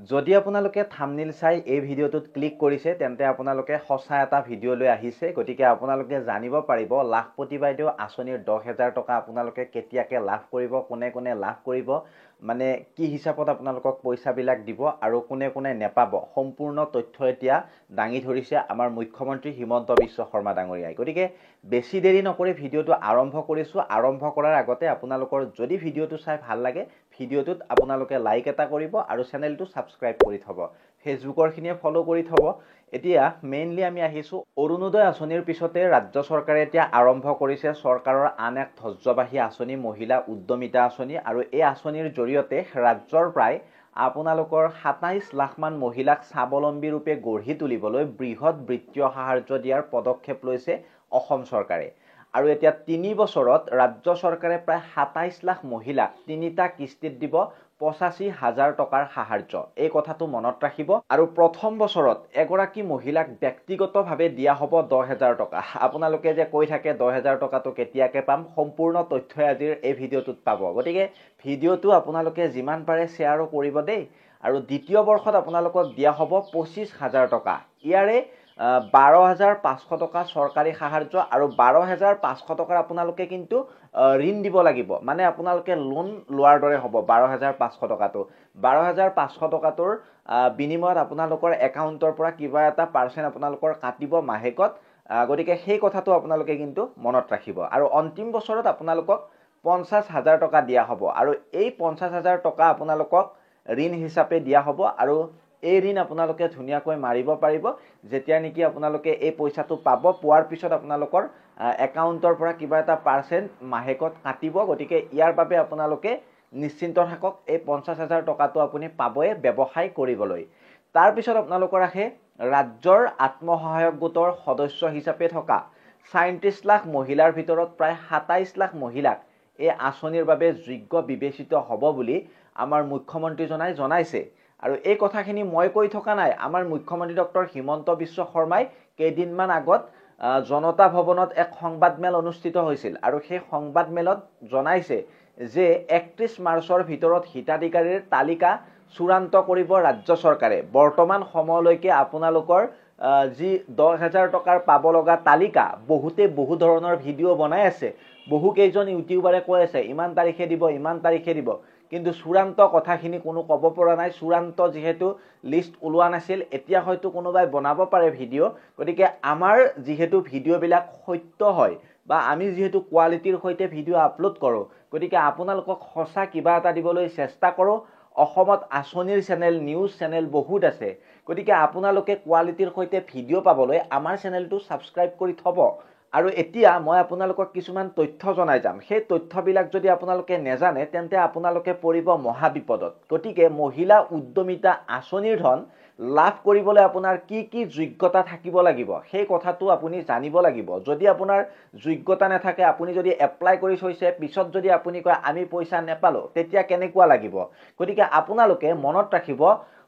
যদি আপোনালোকে থাম্বনেইল চাই এই ভিডিঅ'টোত ক্লিক কৰিছে তেন্তে আপোনালোকে সঁচা এটা ভিডিঅ' লৈ আহিছে গতিকে আপোনালোকে জানিব পাৰিব লাখপতি বাইদেউ আঁচনিৰ 10,000 টকা আপোনালোকে কেতিয়াকে লাভ কৰিব কোনে কোনে লাভ কৰিব মানে কি হিচাপত আপোনালোকক পইচাবিলাক দিব আৰু কোনে কোনে নেপাব সম্পূৰ্ণ তথ্য এতিয়া দাঙি ধৰিছে আমাৰ মুখ্যমন্ত্ৰী হিমন্ত বিশ্ব শৰ্মা ডাঙৰীয়াই গতিকে বেছি দেৰি নকৰি ভিডিঅ'টো আৰম্ভ কৰিছো আৰম্ভ কৰাৰ আগতে আপোনালোকৰ যদি ভিডিঅ'টো চাই ভাল লাগে ভিডিঅ'টোত আপোনালোকে লাইক এটা কৰিব আৰু চেনেলটো সাবস্ক্ৰাইব কৰি থব ফেসবুকৰ খিনিয়ে ফলো কৰি থব এতিয়া মেইনলি আমি আহিছো অৰুণোদয় আঁচনিৰ পিছতে ৰাজ্য চৰকাৰে এতিয়া আৰম্ভ কৰিছে চৰকাৰৰ আন এক ধ্বজ্বাবাহী আঁচনি মহিলা উদ্যমিতা আঁচনি আৰু এই আঁচনিৰ জৰিয়তে ৰাজ্যৰ প্ৰায় আপোনালোকৰ 27 লাখ মান মহিলাক স্বাৱলম্বী ৰূপে গঢ়ি তুলিবলৈ বৃহৎ বিত্তীয় সাহায্য দিয়াৰ পদক্ষেপ লৈছে অসম চৰকাৰে আৰু এতিয়া 3 বছৰত ৰাজ্য চৰকাৰে প্ৰায় 27 লাখ মহিলাক তিনিটা কিস্তিত দিব 85,000 টকাৰ সাহায্য এই কথাটো মনত ৰাখিব আৰু প্ৰথম বছৰত এগৰাকী মহিলাক ব্যক্তিগতভাৱে দিয়া হ'ব 10,000 টকা আপোনালোকে যে কৈ থাকে 10,000 টকাটো কেতিয়াকে পাম সম্পূৰ্ণ তথ্য আজিৰ এই ভিডিঅ'টোত পাব গতিকে ভিডিঅ'টো আপোনালোকে যিমান পাৰে শ্বেয়াৰো কৰিব দেই আৰু দ্বিতীয় বৰ্ষত আপোনালোকক দিয়া হ'ব 25,000 টকা ইয়াৰে 12,500 টকা চৰকাৰী সাহায্য আৰু 12,500 টকাৰ আপোনালোকে কিন্তু ঋণ দিব লাগিব মানে আপোনালোকে লোন লোৱাৰ দৰে হ'ব 12,500 টকাটো 12,500 টকাটোৰ বিনিময়ত আপোনালোকৰ একাউণ্টৰ পৰা কিবা এটা পাৰ্চেন্ট আপোনালোকৰ কাটিব মাহেকত গতিকে সেই কথাটো আপোনালোকে কিন্তু মনত ৰাখিব আৰু অন্তিম বছৰত আপোনালোকক 50,000 টকা দিয়া হ'ব আৰু এই 50,000 টকা আপোনালোকক ঋণ হিচাপে দিয়া হ'ব আৰু এই ঋণ আপোনালোকে ধুনীয়াকৈ মাৰিব পাৰিব যেতিয়া নেকি আপোনালোকে এই পইচাটো পাব পোৱাৰ পিছত আপোনালোকৰ একাউণ্টৰ পৰা কিবা এটা পাৰ্চেন্ট মাহেকত কাটিব গতিকে ইয়াৰ বাবে আপোনালোকে নিশ্চিন্ত থাকক এই 50,000 টকাটো আপুনি পাবয়ে ব্যৱসায় কৰিবলৈ তাৰ পিছত আপোনালোকৰ আহে ৰাজ্যৰ আত্মসহায়ক গোটৰ সদস্য হিচাপে থকা 37 লাখ মহিলাৰ ভিতৰত প্ৰায় 27 লাখ মহিলাক এই আঁচনিৰ বাবে যোগ্য বিবেচিত হ'ব বুলি আমাৰ মুখ্যমন্ত্ৰীজনাই জনাইছে আৰু এই কথাখিনি মই কৈ থকা নাই আমাৰ মুখ্যমন্ত্ৰী ডক্টৰ হিমন্ত বিশ্ব শৰ্মাই কেইদিনমান আগত জনতা ভৱনত এক সংবাদমেল অনুষ্ঠিত হৈছিল আৰু সেই সংবাদমেলত জনাইছে যে 31 মাৰ্চৰ ভিতৰত হিতাধিকাৰীৰ তালিকা চূড়ান্ত কৰিব ৰাজ্য চৰকাৰে বৰ্তমান সময়লৈকে আপোনালোকৰ যি 10,000 টকাৰ পাব লগা তালিকা বহুতে বহু ধৰণৰ ভিডিঅ' বনাই আছে বহু কেইজন ইউটিউবাৰে কৈ আছে ইমান তাৰিখে দিব কিন্তু চূড়ান্ত কথাখিনি কোনো ক'ব পৰা নাই চূড়ান্ত যেহেতু লিষ্ট ওলোৱা নাছিল এতিয়া হয়তো কোনোবাই বনাব পাৰে ভিডিঅ' গতিকে আমাৰ যেহেতু ভিডিঅ'বিলাক সত্য হয় বা আমি যেহেতু কোৱালিটিৰ সৈতে ভিডিঅ' আপলোড কৰোঁ গতিকে আপোনালোকক সঁচা কিবা এটা দিবলৈ চেষ্টা কৰোঁ অসমত আঁচনিৰ চেনেল নিউজ চেনেল বহুত আছে গতিকে আপোনালোকে কোৱালিটিৰ সৈতে ভিডিঅ' পাবলৈ আমাৰ চেনেলটো সাবস্ক্ৰাইব কৰি থব আৰু এতিয়া মই আপোনালোকক কিছুমান তথ্য জনাই যাম সেই তথ্যবিলাক যদি আপোনালোকে নেজানে তেন্তে আপোনালোকে পৰিব মহাবিপদত গতিকে মহিলা উদ্যমিতা আঁচনিৰ ধন লাভ কৰিবলৈ আপোনাৰ কি যোগ্যতা থাকিব লাগিব সেই কথাটো আপুনি জানিব লাগিব যদি আপোনাৰ যোগ্যতা নাথাকে আপুনি যদি এপ্লাই কৰি থৈছে পিছত যদি আপুনি কয় আমি পইচা নেপালো তেতিয়া কেনেকুৱা লাগিব গতিকে আপোনালোকে মনত ৰাখিব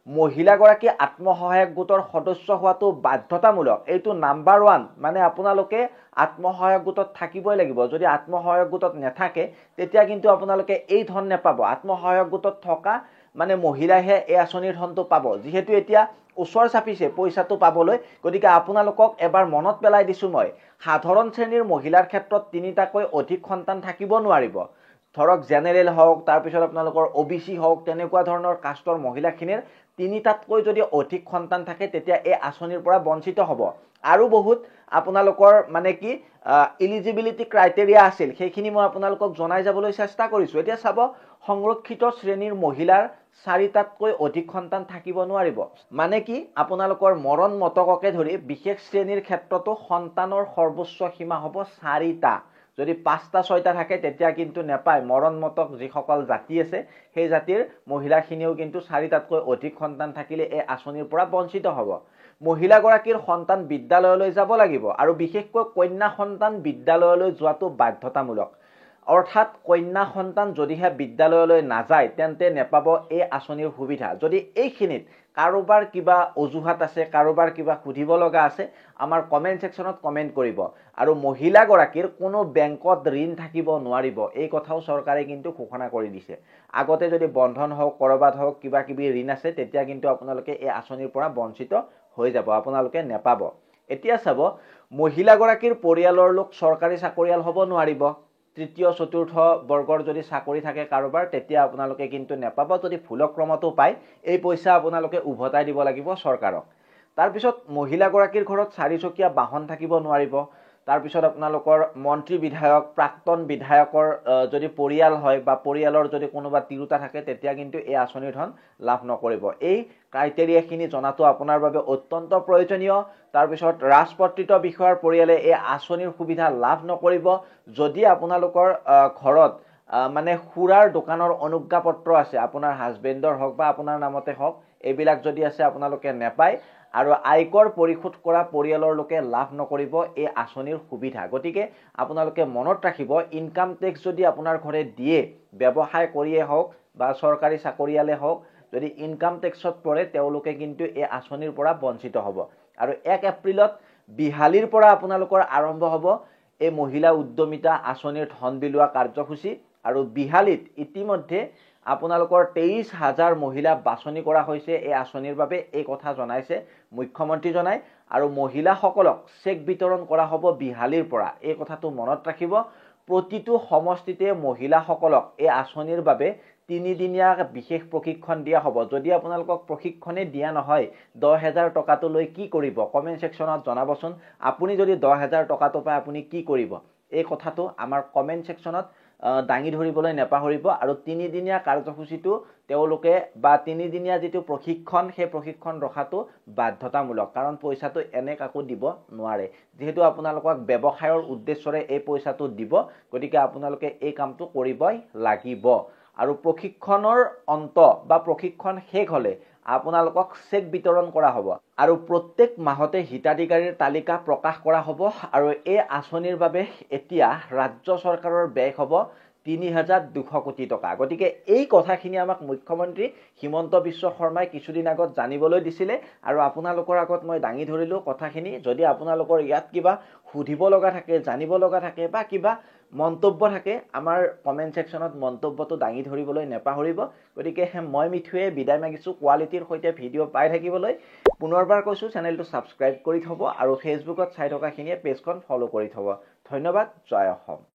মহিলা গৰাকী আত্মসহায়ক গোটৰ সদস্য হোৱাটো বাধ্যতামূলক এইটো নাম্বাৰ 1 মানে আপোনালোকে আত্মসহায়ক গোটত থাকিবই লাগিব যদি আত্মসহায়ক গোটত নাথাকে তেতিয়া কিন্তু আপোনালোকে এই ধন নেপাব আত্মসহায়ক গোটত থকা মানে মহিলাহে এই আঁচনিৰ ধনটো পাব যেহেতু এতিয়া ওচৰ চাপিছে পইচাটো পাবলৈ গতিকে আপোনালোকক এবাৰ মনত পেলাই দিছো মই সাধাৰণ শ্ৰেণীৰ মহিলাৰ ক্ষেত্ৰত তিনিটাকৈ অধিক সন্তান থাকিব নোৱাৰিব ধৰক জেনেৰেল হওক তাৰ পিছত আপোনালোকৰ ওবিসি হওক তেনেকুৱা ধৰণৰ কাষ্টৰ মহিলাখিনিৰ তিনিটাতকৈ যদি অধিক সন্তান থাকে তেতিয়া এই আঁচনিৰ পৰা বঞ্চিত হ'ব আৰু বহুত আপোনালোকৰ মানে কি এলিজিবিলিটি ক্ৰাইটেৰিয়া আছিল সেইখিনি মই আপোনালোকক জনাই যাবলৈ চেষ্টা কৰিছো এতিয়া চাব সংৰক্ষিত শ্ৰেণীৰ মহিলাৰ 4টাতকৈ অধিক সন্তান থাকিব নোৱাৰিব মানে কি আপোনালোকৰ মৰণ মতককে ধৰি বিশেষ শ্ৰেণীৰ ক্ষেত্ৰতো সন্তানৰ সৰ্বোচ্চ সীমা হ'ব 4টা যদি 5টা 6টা থাকে তেতিয়া কিন্তু নেপায় মৰণ মতক যিসকল জাতি আছে সেই জাতিৰ মহিলাখিনিও কিন্তু 4টাতকৈ অধিক সন্তান থাকিলে এই আঁচনিৰ পৰা বঞ্চিত হ'ব মহিলা গৰাকীৰ সন্তান বিদ্যালয়লৈ যাব লাগিব আৰু বিশেষকৈ কন্যা সন্তান বিদ্যালয়লৈ যোৱাটো বাধ্যতামূলক অৰ্থাৎ কন্যা সন্তান যদিহে বিদ্যালয়লৈ নাযায় তেন্তে নেপাব এই আঁচনিৰ সুবিধা। যদি এইখিনিত কাৰোবাৰ কিবা অজুহাত আছে, কাৰোবাৰ কিবা সুধিব লগা আছে, আমাৰ কমেণ্ট ছেকশ্যনত কমেণ্ট কৰিব। আৰু মহিলাগৰাকীৰ কোনো বেংকত ঋণ থাকিব নোৱাৰিব, এই কথাও চৰকাৰে কিন্তু ঘোষণা কৰি দিছে। আগতে যদি বন্ধন হওক, কৰবাত হওক কিবা কিবি ঋণ আছে, তেতিয়া কিন্তু আপোনালোকে এই আঁচনিৰ পৰা বঞ্চিত হৈ যাব, আপোনালোকে নেপাব। এতিয়া চাব, মহিলাগৰাকীৰ পৰিয়ালৰ লোক চৰকাৰী চাকৰিয়াল হ'ব নোৱাৰিব। তৃতীয় চতুৰ্থ বৰ্গৰ যদি চাকৰি থাকে কাৰোবাৰ, তেতিয়া আপোনালোকে কিন্তু নেপাব। যদি ভুলক্ৰমতো পায়, এই পইচা আপোনালোকে উভতাই দিব লাগিব চৰকাৰক। তাৰপিছত মহিলাগৰাকীৰ ঘৰত 4 চকীয়া বাহন থাকিব নোৱাৰিব। তাৰপিছত আপোনালোকৰ মন্ত্ৰী বিধায়ক, প্ৰাক্তন বিধায়কৰ যদি পৰিয়াল হয় বা পৰিয়ালৰ যদি কোনোবা তিৰোতা থাকে, তেতিয়া কিন্তু এই আঁচনিৰ ধন লাভ নকৰিব। এই ক্ৰাইটেৰিয়াখিনি জনাটো আপোনাৰ বাবে অত্যন্ত প্ৰয়োজনীয়। তাৰপিছত ৰাজপত্ৰিত বিষয়াৰ পৰিয়ালে এই আঁচনিৰ সুবিধা লাভ নকৰিব যদি আপোনালোকৰ ঘৰত মানে সুৰাৰ দোকানৰ অনুজ্ঞাপত্ৰ আছে, আপোনাৰ হাজবেণ্ডৰ হওক বা আপোনাৰ নামতে হওক, এইবিলাক যদি আছে আপোনালোকে নেপায়। আৰু আয়কৰ পৰিশোধ কৰা পৰিয়ালৰ লোকে লাভ নকৰিব এই আঁচনিৰ সুবিধা। গতিকে আপোনালোকে মনত ৰাখিব, ইনকাম টেক্স যদি আপোনাৰ ঘৰে দিয়ে, ব্যৱসায় কৰিয়ে হওক বা চৰকাৰী চাকৰিয়ালে হওক, যদি ইনকাম টেক্সত পৰে তেওঁলোকে কিন্তু এই আঁচনিৰ পৰা বঞ্চিত হ'ব। আৰু 1 এপ্ৰিলত বিহালীৰ পৰা আপোনালোকৰ আৰম্ভ হ'ব এই মহিলা উদ্যমিতা আঁচনিৰ ধন বিলোৱা কাৰ্যসূচী। আৰু বিহালীত ইতিমধ্যে আপোনালোকৰ 23,000 মহিলা বাছনি কৰা হৈছে এই আঁচনিৰ বাবে, এই কথা জনাইছে মুখ্যমন্ত্ৰীজনাই। আৰু মহিলাসকলক চেক বিতৰণ কৰা হ'ব বিহালীৰ পৰা, এই কথাটো মনত ৰাখিব। প্ৰতিটো সমষ্টিতে মহিলাসকলক এই আঁচনিৰ বাবে 3 দিনীয়া বিশেষ প্ৰশিক্ষণ দিয়া হ'ব। যদি আপোনালোকক প্ৰশিক্ষণে দিয়া নহয়, 10,000 টকাটো লৈ কি কৰিব? কমেণ্ট ছেকশ্যনত জনাবচোন। আপুনি যদি 10,000 টকাটো পায় আপুনি কি কৰিব? এই কথাটো আমাৰ কমেণ্ট ছেকশ্যনত দাঙি ধৰিবলৈ নেপাহৰিব। আৰু 3 দিনীয়া কাৰ্যসূচীটো তেওঁলোকে বা 3 দিনীয়া যিটো প্ৰশিক্ষণ, সেই প্ৰশিক্ষণ ৰখাটো বাধ্যতামূলক, কাৰণ পইচাটো এনে কাকো দিব নোৱাৰে। যেহেতু আপোনালোকক ব্যৱসায়ৰ উদ্দেশ্যৰে এই পইচাটো দিব, গতিকে আপোনালোকে এই কামটো কৰিবই লাগিব। আৰু প্ৰশিক্ষণৰ অন্ত বা প্ৰশিক্ষণ শেষ হ'লে আপোনালোকক চেক বিতৰণ কৰা হ'ব। আৰু প্ৰত্যেক মাহতে হিতাধিকাৰীৰ তালিকা প্ৰকাশ কৰা হ'ব। আৰু এই আঁচনিৰ বাবে এতিয়া ৰাজ্য চৰকাৰৰ ব্যয় হ'ব 3,200 কোটি টকা। গতিকে এই কথাখিনি আমাক মুখ্যমন্ত্ৰী হিমন্ত বিশ্ব শৰ্মাই কিছুদিন আগত জানিবলৈ দিছিলে, আৰু আপোনালোকৰ আগত মই দাঙি ধৰিলোঁ কথাখিনি। যদি আপোনালোকৰ ইয়াত কিবা সুধিব লগা থাকে, জানিব লগা থাকে বা কিবা মন্তব্য থাকে, আমাৰ কমেণ্ট ছেকশ্যনত মন্তব্যটো দাঙি ধৰিবলৈ নেপাহৰিব। গতিকে মই মিঠুৱে বিদায় মাগিছোঁ। কোৱালিটিৰ সৈতে ভিডিঅ' পাই থাকিবলৈ পুনৰবাৰ কৈছোঁ, চেনেলটো ছাবস্ক্ৰাইব কৰি থ'ব আৰু ফেচবুকত চাই থকাখিনিয়ে পেজখন ফ'ল' কৰি থ'ব। ধন্যবাদ। জয় অসম।